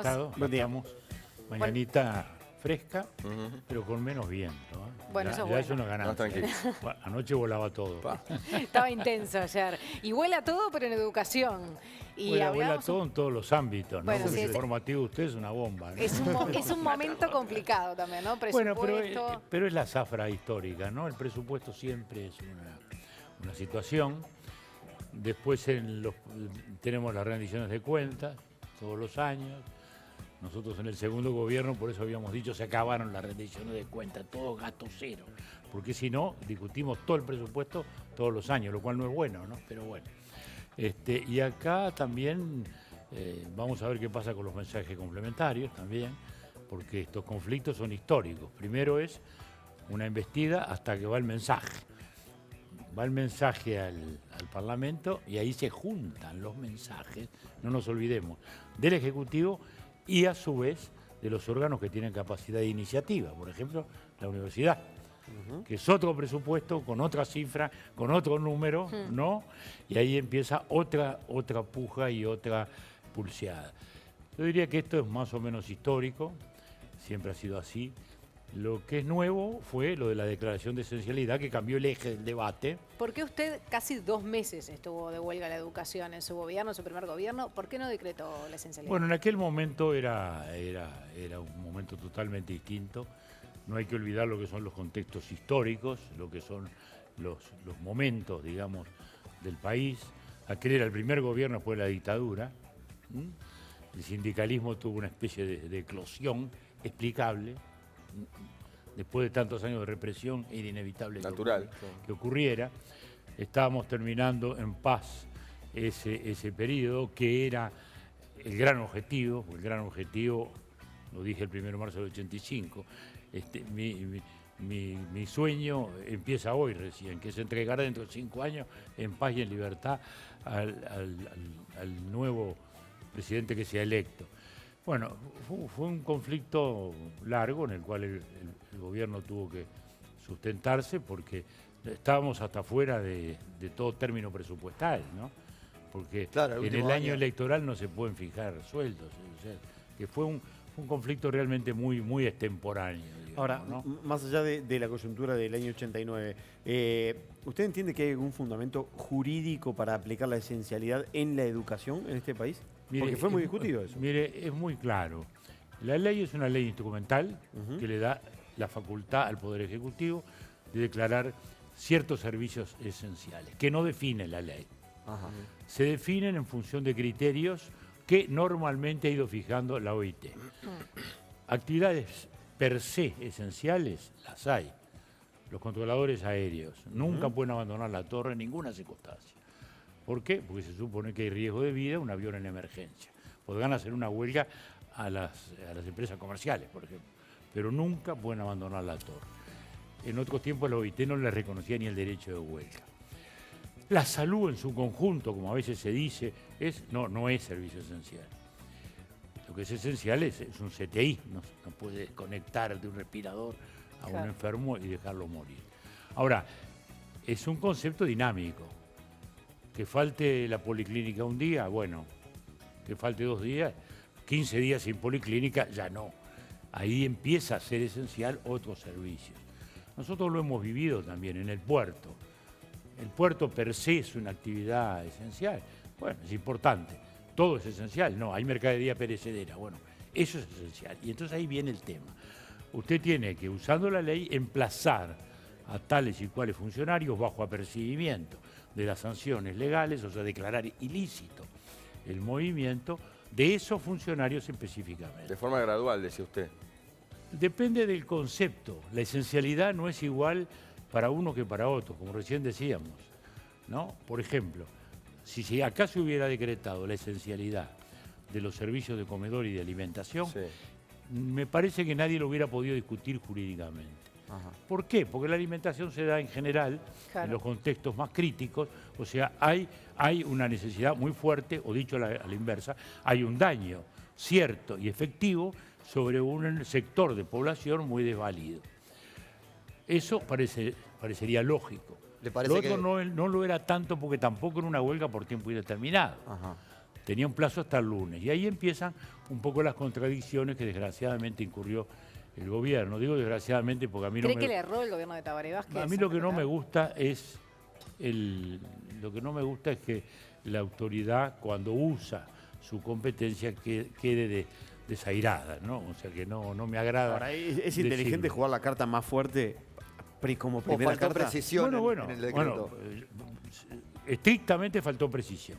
estamos? Buen día. Mañanita fresca, pero con menos viento. Bueno, eso es ya bueno. es una ganancia. No, tranquilo. Anoche volaba todo. Estaba intenso ayer. Y vuela todo, pero en educación. Y Vuela hablábamos todo en todos los ámbitos, ¿no? Bueno, Porque sí, el informativo de usted es una bomba, ¿no? es un momento complicado también, ¿no? Bueno, Presupuesto. pero es la zafra histórica, ¿no? El presupuesto siempre es una situación. Después tenemos las rendiciones de cuentas todos los años. Nosotros en el segundo gobierno, por eso habíamos dicho, se acabaron las rendiciones de cuentas, todo gasto cero. Porque si no, discutimos todo el presupuesto todos los años, lo cual no es bueno, ¿no? Pero bueno. Y acá también vamos a ver qué pasa con los mensajes complementarios también, porque estos conflictos son históricos. Primero es una embestida hasta que va el mensaje. Va el mensaje al Parlamento y ahí se juntan los mensajes, no nos olvidemos, del Ejecutivo y a su vez de los órganos que tienen capacidad de iniciativa, por ejemplo, la universidad, que es otro presupuesto con otra cifra, con otro número, ¿no? Y ahí empieza otra puja y otra pulseada. Yo diría que esto es más o menos histórico, siempre ha sido así. Lo que es nuevo fue lo de la declaración de esencialidad que cambió el eje del debate. ¿Por qué usted casi 2 meses estuvo de huelga la educación en su gobierno, en su primer gobierno? ¿Por qué no decretó la esencialidad? Bueno, en aquel momento era un momento totalmente distinto. No hay que olvidar lo que son los contextos históricos, lo que son los momentos, digamos, del país. Aquel era el primer gobierno después de la dictadura. El sindicalismo tuvo una especie de eclosión explicable. Después de tantos años de represión, era inevitable que ocurriera. Estábamos terminando en paz ese periodo que era el gran objetivo, lo dije el 1 de marzo del 85, mi sueño empieza hoy recién, que es entregar dentro de 5 años en paz y en libertad al nuevo presidente que sea electo. Bueno, fue un conflicto largo en el cual el gobierno tuvo que sustentarse porque estábamos hasta fuera de todo término presupuestal, ¿no? Porque claro, en el año electoral no se pueden fijar sueldos, o sea, que fue un conflicto realmente muy extemporáneo. Digamos, ahora, ¿no? Más allá de la coyuntura del año 89, ¿usted entiende que hay algún fundamento jurídico para aplicar la esencialidad en la educación en este país? Mire, porque fue muy discutido eso. Mire, es muy claro. La ley es una ley instrumental que le da la facultad al Poder Ejecutivo de declarar ciertos servicios esenciales, que no define la ley. Se definen en función de criterios que normalmente ha ido fijando la OIT. Actividades per se esenciales las hay. Los controladores aéreos nunca pueden abandonar la torre en ninguna circunstancia. ¿Por qué? Porque se supone que hay riesgo de vida un avión en emergencia. Podrán hacer una huelga a las empresas comerciales, por ejemplo, pero nunca pueden abandonar la torre. En otros tiempos la OIT no les reconocía ni el derecho de huelga. La salud en su conjunto, como a veces se dice, no es servicio esencial. Lo que es esencial es un CTI, no puede conectar de un respirador a un enfermo y dejarlo morir. Ahora, es un concepto dinámico. Que falte la policlínica un día, bueno, que falte 2 días, 15 días sin policlínica, ya no. Ahí empieza a ser esencial otros servicios. Nosotros lo hemos vivido también en el puerto. El puerto per se es una actividad esencial. Bueno, es importante. Todo es esencial. No, hay mercadería perecedera. Bueno, eso es esencial. Y entonces ahí viene el tema. Usted tiene que, usando la ley, emplazar a tales y cuales funcionarios bajo apercibimiento de las sanciones legales, o sea, declarar ilícito el movimiento de esos funcionarios específicamente. De forma gradual, decía usted. Depende del concepto. La esencialidad no es igual para uno que para otro, como recién decíamos, ¿no? Por ejemplo, si acá se hubiera decretado la esencialidad de los servicios de comedor y de alimentación, me parece que nadie lo hubiera podido discutir jurídicamente. ¿Por qué? Porque la alimentación se da en general en los contextos más críticos, o sea, hay una necesidad muy fuerte, o dicho a la inversa, hay un daño cierto y efectivo sobre un sector de población muy desvalido. Eso parecería lógico. ¿Le parece lo otro no lo era tanto porque tampoco era una huelga por tiempo indeterminado. tenía un plazo hasta el lunes. Y ahí empiezan un poco las contradicciones que desgraciadamente incurrió el gobierno. Digo desgraciadamente porque a mí ¿Cree no que me... le erró el gobierno de Tabaré Vázquez? A mí lo que no me gusta es que la autoridad, cuando usa su competencia, quede desairada, ¿no? O sea, que no me agrada. Ahora, ¿es inteligente decirlo. jugar la carta más fuerte como O primera faltó carta? precisión en el decreto. Estrictamente faltó precisión.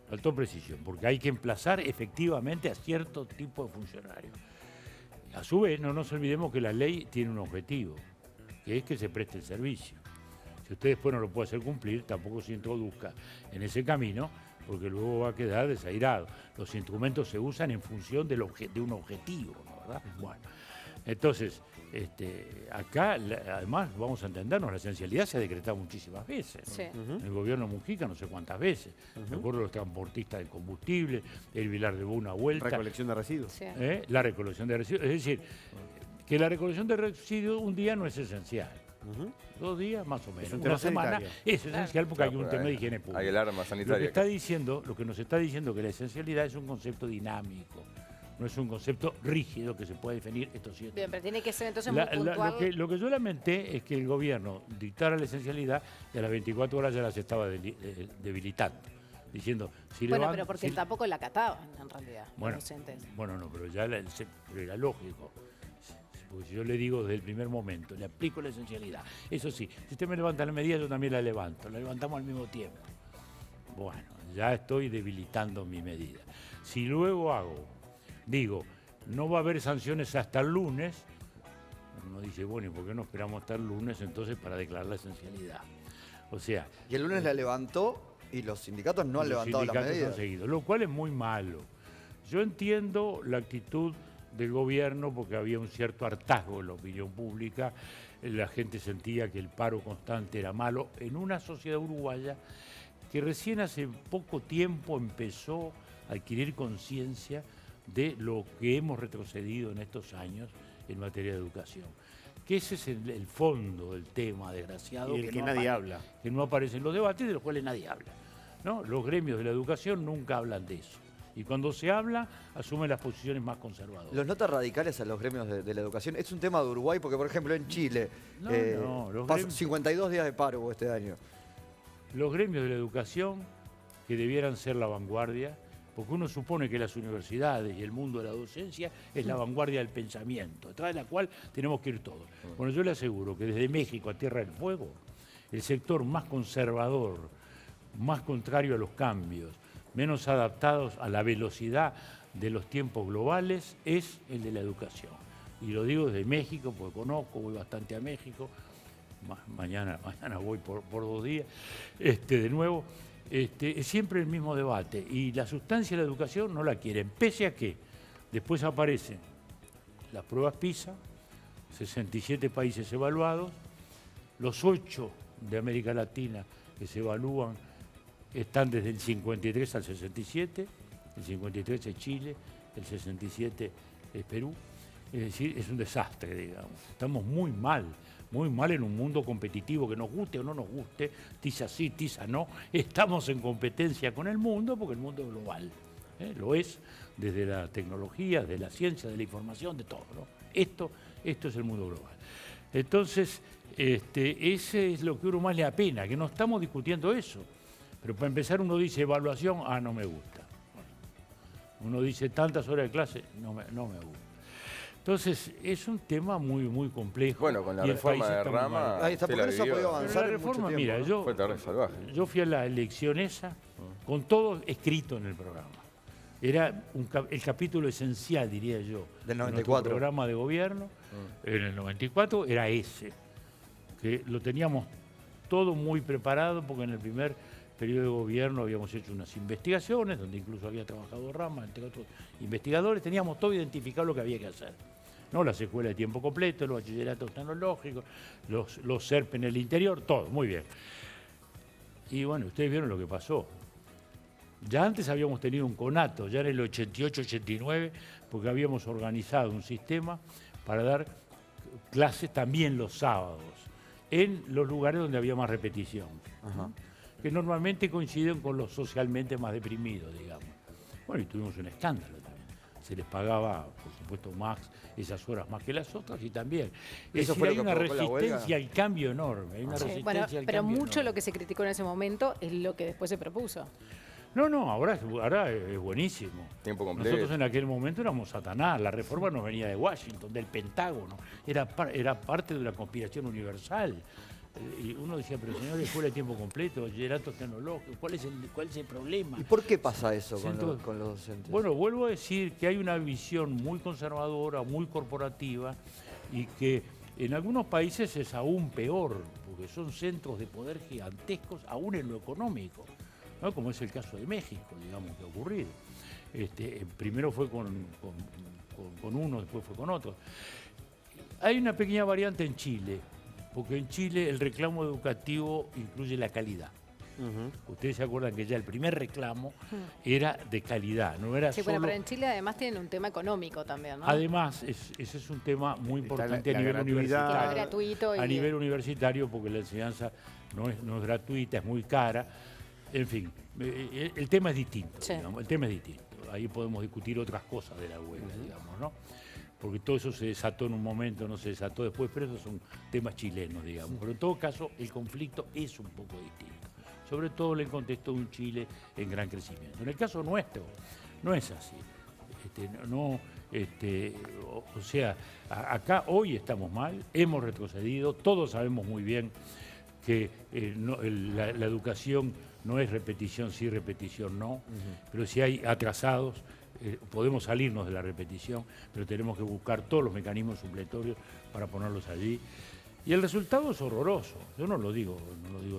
Faltó precisión, porque hay que emplazar efectivamente a cierto tipo de funcionarios. A su vez, no nos olvidemos que la ley tiene un objetivo, que es que se preste el servicio. Si usted después no lo puede hacer cumplir, tampoco se introduzca en ese camino, porque luego va a quedar desairado. Los instrumentos se usan en función de un objetivo, ¿no? ¿Verdad? Bueno, entonces, acá, además, vamos a entendernos, la esencialidad se ha decretado muchísimas veces. Sí. El gobierno Mujica no sé cuántas veces. Me acuerdo de los transportistas de combustible, el Vilar de una vuelta. Recolección de residuos. Sí. La recolección de residuos. Es decir, que la recolección de residuos un día no es esencial. 2 días más o menos. un Una tema semana sanitario. es esencial porque hay un Claro, tema de hay- higiene pública. Hay alarma Lo que sanitaria. está diciendo, lo que nos está diciendo que la esencialidad es un concepto dinámico, no es un concepto rígido que se puede definir esto sí. Bien, pero tiene que ser entonces La- muy la- puntual. lo que yo lamenté es que el gobierno dictara la esencialidad y a las 24 horas ya las estaba debilitando, diciendo, si Bueno, levan- pero porque si- tampoco la acataban, en realidad, bueno, los docentes. bueno, no, pero ya pero era lógico. Porque si yo le digo desde el primer momento, le aplico la esencialidad. Eso sí, si usted me levanta la medida, yo también la levanto. La levantamos al mismo tiempo. Bueno, ya estoy debilitando mi medida. Si luego digo, no va a haber sanciones hasta el lunes, uno dice, bueno, ¿y por qué no esperamos hasta el lunes entonces para declarar la esencialidad? O sea, Y el lunes la levantó y los sindicatos no han los levantado la sindicatos medida. han seguido, lo cual es muy malo. Yo entiendo la actitud del gobierno porque había un cierto hartazgo en la opinión pública, la gente sentía que el paro constante era malo en una sociedad uruguaya que recién hace poco tiempo empezó a adquirir conciencia de lo que hemos retrocedido en estos años en materia de educación. Que ese es el fondo del tema, desgraciado. Y del que no nadie habla. Que no aparece en los debates, de los cuales nadie habla, ¿no? Los gremios de la educación nunca hablan de eso. Y cuando se habla, asumen las posiciones más conservadoras. Los notas radicales a los gremios de la educación es un tema de Uruguay porque, por ejemplo, en Chile, los gremios- 52 días de paro hubo este año. Los gremios de la educación, que debieran ser la vanguardia, porque uno supone que las universidades y el mundo de la docencia es la vanguardia del pensamiento, detrás de la cual tenemos que ir todos. Bueno, yo le aseguro que desde México a Tierra del Fuego, el sector más conservador, más contrario a los cambios, menos adaptados a la velocidad de los tiempos globales, es el de la educación. Y lo digo desde México, porque conozco, voy bastante a México, mañana voy por 2 días, de nuevo, es siempre el mismo debate. Y la sustancia de la educación no la quieren, pese a que después aparecen las pruebas PISA, 67 países evaluados, los 8 de América Latina que se evalúan están desde el 53 al 67, el 53 es Chile, el 67 es Perú, es decir, es un desastre, digamos. Estamos muy mal en un mundo competitivo, que nos guste o no nos guste, tiza sí, tiza no, estamos en competencia con el mundo porque el mundo es global, lo es desde la tecnología, de la ciencia, de la información, de todo, ¿no? Esto es el mundo global. Entonces, ese es lo que a uno más le apena, que no estamos discutiendo eso. Pero para empezar uno dice evaluación, no me gusta. Uno dice tantas horas de clase, no me gusta. Entonces es un tema muy, muy complejo. Bueno, con la y el reforma país de está muy Rama. mal. Ahí está, usted porque la no se ha vivió. podido Pero avanzar la en mucho reforma, tiempo, mira, ¿no? Fue terrible, salvaje. yo fui a la elección esa con todo escrito en el programa. Era el capítulo esencial, diría yo, Del de nuestro 94. programa de gobierno. En el 94 era ese, que lo teníamos todo muy preparado porque en el primer periodo de gobierno habíamos hecho unas investigaciones, donde incluso había trabajado Rama, entre otros investigadores, teníamos todo identificado lo que había que hacer. ¿No? Las escuelas de tiempo completo, los bachilleratos tecnológicos, los SERP en el interior, todo, muy bien. Y bueno, ustedes vieron lo que pasó. Ya antes habíamos tenido un conato, ya en el 88-89, porque habíamos organizado un sistema para dar clases también los sábados, en los lugares donde había más repetición, que normalmente coinciden con los socialmente más deprimidos, digamos. Bueno, y tuvimos un escándalo también. Se les pagaba, por supuesto, más esas horas más que las otras y también. Es ¿Eso decir, fue lo hay que una provocó la huelga? resistencia al cambio enorme. Hay una Sí, resistencia bueno, al pero cambio mucho enorme. lo que se criticó en ese momento es lo que después se propuso. No, ahora es buenísimo. Tiempo completo. Nosotros en aquel momento éramos Satanás, la reforma nos venía de Washington, del Pentágono, era parte de una conspiración universal. Y uno decía, pero señor, escuela de tiempo completo, bachillerato tecnológico, ¿cuál es el problema? ¿Y por qué pasa eso Centro- con los docentes? Bueno, vuelvo a decir que hay una visión muy conservadora, muy corporativa, y que en algunos países es aún peor, porque son centros de poder gigantescos, aún en lo económico, ¿no? Como es el caso de México, digamos, que ha ocurrido. Primero fue con uno, después fue con otro. Hay una pequeña variante en Chile, porque en Chile el reclamo educativo incluye la calidad. Ustedes se acuerdan que ya el primer reclamo era de calidad, no era Sí, solo... bueno, pero en Chile además tienen un tema económico también, ¿no? Además, ese es un tema muy Está importante la a nivel gratuidad. universitario. Que no es gratuito A y- nivel universitario, porque la enseñanza no es gratuita, es muy cara. En fin, el tema es distinto, Sí. digamos, el tema es distinto. Ahí podemos discutir otras cosas de la huelga, digamos, ¿no? Porque todo eso se desató en un momento, no se desató después, pero esos son temas chilenos, digamos. Pero en todo caso, el conflicto es un poco distinto. Sobre todo en el contexto de un Chile en gran crecimiento. En el caso nuestro, no es así. O sea, acá hoy estamos mal, hemos retrocedido, todos sabemos muy bien que la educación no es repetición sí, repetición no, pero si hay atrasados, podemos salirnos de la repetición, pero tenemos que buscar todos los mecanismos supletorios para ponerlos allí. Y el resultado es horroroso. Yo no lo digo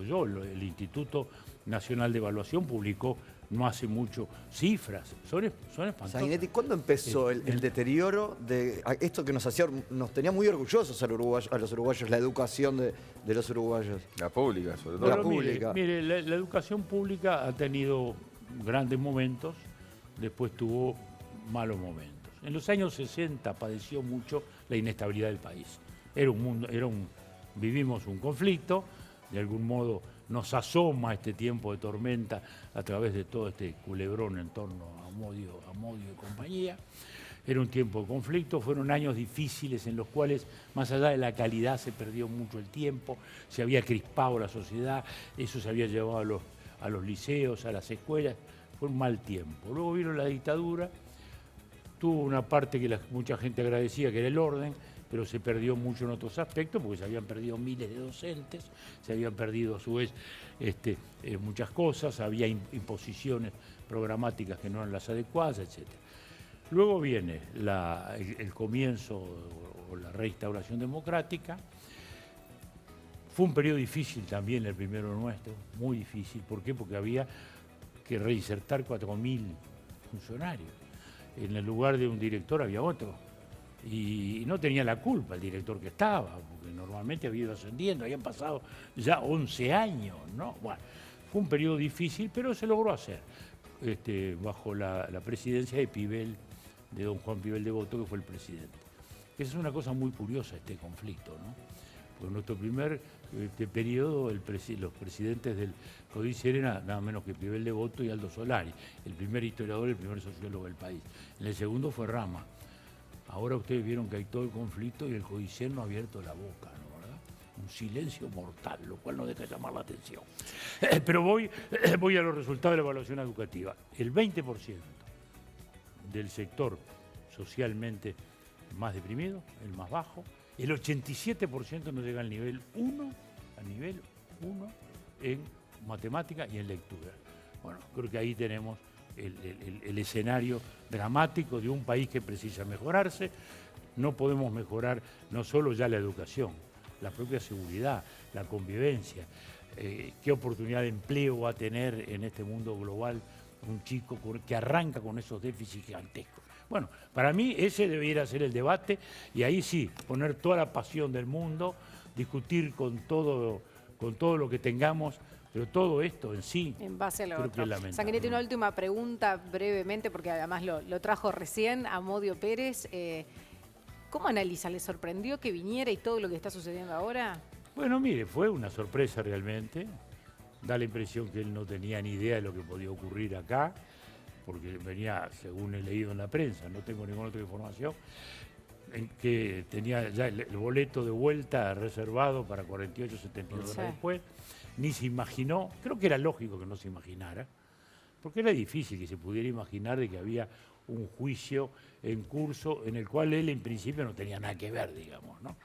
yo, el Instituto Nacional de Evaluación publicó no hace mucho cifras, son espantosas. Sanguinetti, ¿cuándo empezó el deterioro de esto que nos tenía muy orgullosos a los uruguayos, la educación de los uruguayos? La pública, sobre todo. La Bueno, pública. Mire, la educación pública ha tenido grandes momentos, después tuvo malos momentos. En los años 60 padeció mucho la inestabilidad del país. Vivimos un conflicto, de algún modo nos asoma este tiempo de tormenta a través de todo este culebrón en torno a Amodio y compañía. Era un tiempo de conflicto, fueron años difíciles en los cuales, más allá de la calidad, se perdió mucho el tiempo, se había crispado la sociedad, eso se había llevado a los liceos, a las escuelas, fue un mal tiempo. Luego vino la dictadura, tuvo una parte que mucha gente agradecía, que era el orden, pero se perdió mucho en otros aspectos, porque se habían perdido miles de docentes, se habían perdido a su vez muchas cosas, había imposiciones programáticas que no eran las adecuadas, etc. Luego viene el comienzo o la reinstauración democrática. Fue un periodo difícil también el primero nuestro, muy difícil. ¿Por qué? Porque había que reinsertar 4.000 funcionarios. En el lugar de un director había otro. Y no tenía la culpa el director que estaba, porque normalmente había ido ascendiendo, habían pasado ya 11 años, ¿no? Bueno, fue un periodo difícil, pero se logró hacer, bajo la presidencia de don Juan Pibel Devoto, que fue el presidente. Esa es una cosa muy curiosa, este conflicto, ¿no? Porque en nuestro primer periodo, los presidentes del Códice eran nada menos que Pibel Devoto y Aldo Solari, el primer historiador y el primer sociólogo del país. En el segundo fue Rama. Ahora ustedes vieron que hay todo el conflicto y el Códice no ha abierto la boca, ¿no? ¿Verdad? Un silencio mortal, lo cual no deja de llamar la atención. Pero voy a los resultados de la evaluación educativa. El 20% del sector socialmente más deprimido, el más bajo, el 87% no llega al nivel 1, en matemática y en lectura. Bueno, creo que ahí tenemos el escenario dramático de un país que precisa mejorarse. No podemos mejorar no solo ya la educación, la propia seguridad, la convivencia, qué oportunidad de empleo va a tener en este mundo global un chico que arranca con esos déficits gigantescos. Bueno, para mí ese debiera ser el debate y ahí sí, poner toda la pasión del mundo, discutir con todo lo que tengamos, pero todo esto en sí, En base a lo creo que otro. es lamentable. Sanguinetti, una última pregunta brevemente, porque además lo trajo recién Amodio Pérez. ¿Cómo analiza? ¿Le sorprendió que viniera y todo lo que está sucediendo ahora? Bueno, mire, fue una sorpresa realmente. Da la impresión que él no tenía ni idea de lo que podía ocurrir acá. porque venía, según he leído en la prensa, no tengo ninguna otra información, en que tenía ya el boleto de vuelta reservado para 48, 72 horas después. Ni se imaginó, creo que era lógico que no se imaginara, porque era difícil que se pudiera imaginar de que había un juicio en curso en el cual él en principio no tenía nada que ver, digamos, ¿no?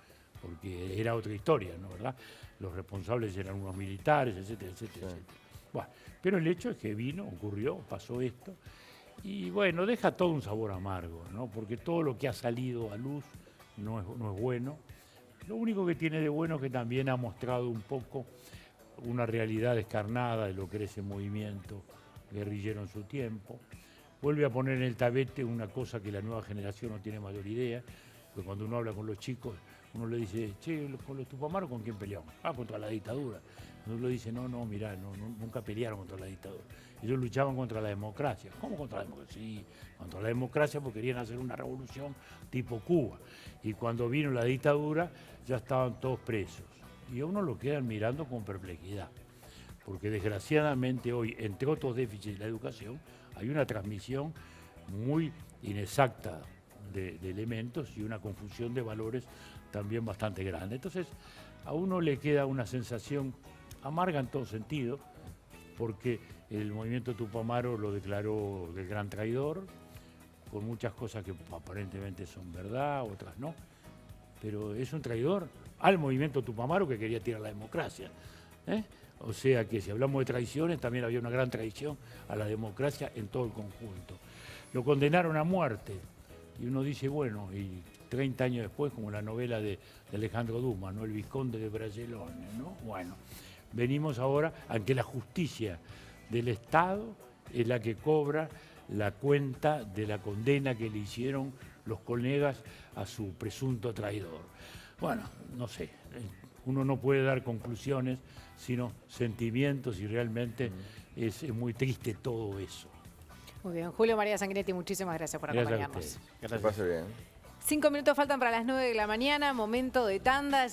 Porque era otra historia, ¿no? ¿Verdad? Los responsables eran unos militares, etcétera, etcétera, etcétera. Bueno, pero el hecho es que vino, ocurrió, pasó esto, y bueno, deja todo un sabor amargo, ¿no? Porque todo lo que ha salido a luz no es bueno. Lo único que tiene de bueno es que también ha mostrado un poco una realidad descarnada de lo que era ese movimiento guerrillero en su tiempo. Vuelve a poner en el tapete una cosa que la nueva generación no tiene mayor idea, porque cuando uno habla con los chicos, uno le dice, che, con los Tupamaros, ¿con quién peleamos? Ah, contra la dictadura. Uno le dice, no, mirá, nunca pelearon contra la dictadura. Ellos luchaban contra la democracia. ¿Cómo contra la democracia? Sí, contra la democracia porque querían hacer una revolución tipo Cuba. Y cuando vino la dictadura, ya estaban todos presos. Y a uno lo quedan mirando con perplejidad. Porque desgraciadamente hoy, entre otros déficits de la educación, hay una transmisión muy inexacta de elementos y una confusión de valores también bastante grande. Entonces, a uno le queda una sensación amarga en todo sentido, porque el movimiento Tupamaro lo declaró del gran traidor, con muchas cosas que aparentemente son verdad, otras no, pero es un traidor al movimiento Tupamaro que quería tirar la democracia, ¿eh? O sea que si hablamos de traiciones, también había una gran traición a la democracia en todo el conjunto. Lo condenaron a muerte, y uno dice, bueno, y 30 años después, como la novela de Alejandro Dumas, ¿no? El Vizconde de Bragelonne, ¿no? Bueno, venimos ahora a que la justicia del Estado es la que cobra la cuenta de la condena que le hicieron los colegas a su presunto traidor. Bueno, no sé, uno no puede dar conclusiones, sino sentimientos, y realmente es muy triste todo eso. Muy bien, Julio María Sanguinetti, muchísimas gracias por acompañarnos. Que pase bien. 5 minutos faltan para las 9 de la mañana, momento de tanda.